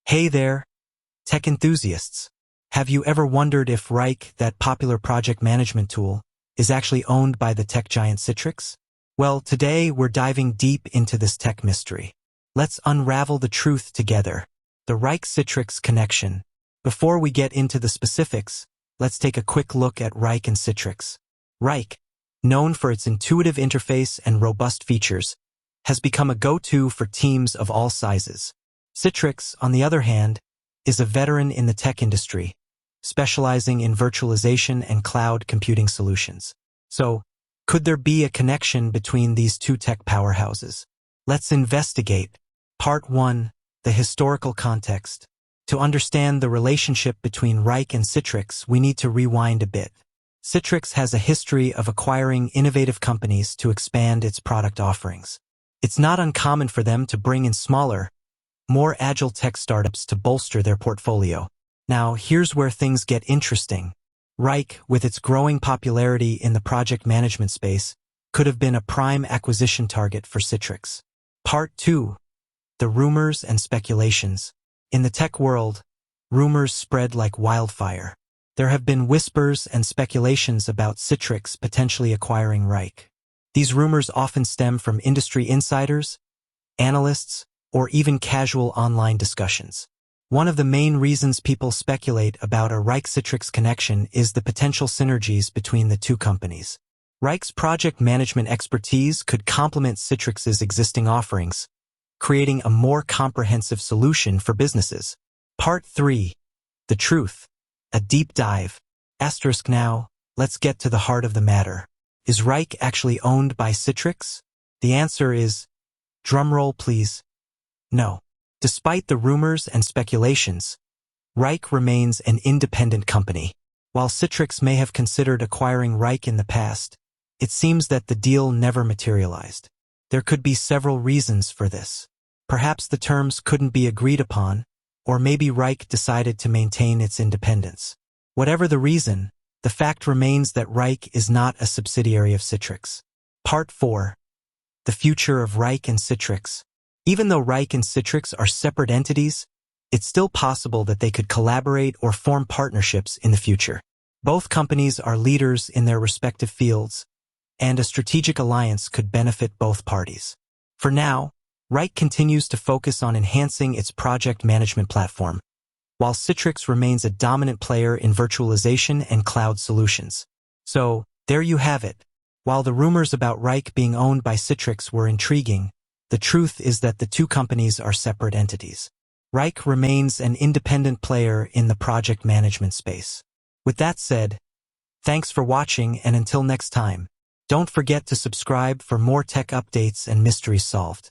Hey there, tech enthusiasts. Have you ever wondered if Wrike, that popular project management tool, is actually owned by the tech giant Citrix? Well, today we're diving deep into this tech mystery. Let's unravel the truth together. The Wrike-Citrix connection. Before we get into the specifics, let's take a quick look at Wrike and Citrix. Wrike, known for its intuitive interface and robust features, has become a go-to for teams of all sizes. Citrix, on the other hand, is a veteran in the tech industry, specializing in virtualization and cloud computing solutions. So, could there be a connection between these two tech powerhouses? Let's investigate. Part 1. The historical context. To understand the relationship between Wrike and Citrix, we need to rewind a bit. Citrix has a history of acquiring innovative companies to expand its product offerings. It's not uncommon for them to bring in smaller, more agile tech startups to bolster their portfolio. Now, here's where things get interesting. Wrike, with its growing popularity in the project management space, could have been a prime acquisition target for Citrix. Part 2. The rumors and speculations. In the tech world, rumors spread like wildfire. There have been whispers and speculations about Citrix potentially acquiring Wrike. These rumors often stem from industry insiders, analysts, or even casual online discussions. One of the main reasons people speculate about a Wrike-Citrix connection is the potential synergies between the two companies. Wrike's project management expertise could complement Citrix's existing offerings, creating a more comprehensive solution for businesses. Part 3. The truth. A deep dive. Now, let's get to the heart of the matter. Is Wrike actually owned by Citrix? The answer is, drumroll please, no. Despite the rumors and speculations, Wrike remains an independent company. While Citrix may have considered acquiring Wrike in the past, it seems that the deal never materialized. There could be several reasons for this. Perhaps the terms couldn't be agreed upon, or maybe Wrike decided to maintain its independence. Whatever the reason, the fact remains that Wrike is not a subsidiary of Citrix. Part 4. The future of Wrike and Citrix. Even though Wrike and Citrix are separate entities, it's still possible that they could collaborate or form partnerships in the future. Both companies are leaders in their respective fields, and a strategic alliance could benefit both parties. For now, Wrike continues to focus on enhancing its project management platform, while Citrix remains a dominant player in virtualization and cloud solutions. So, there you have it. While the rumors about Wrike being owned by Citrix were intriguing, the truth is that the two companies are separate entities. Wrike remains an independent player in the project management space. With that said, thanks for watching, and until next time, don't forget to subscribe for more tech updates and mysteries solved.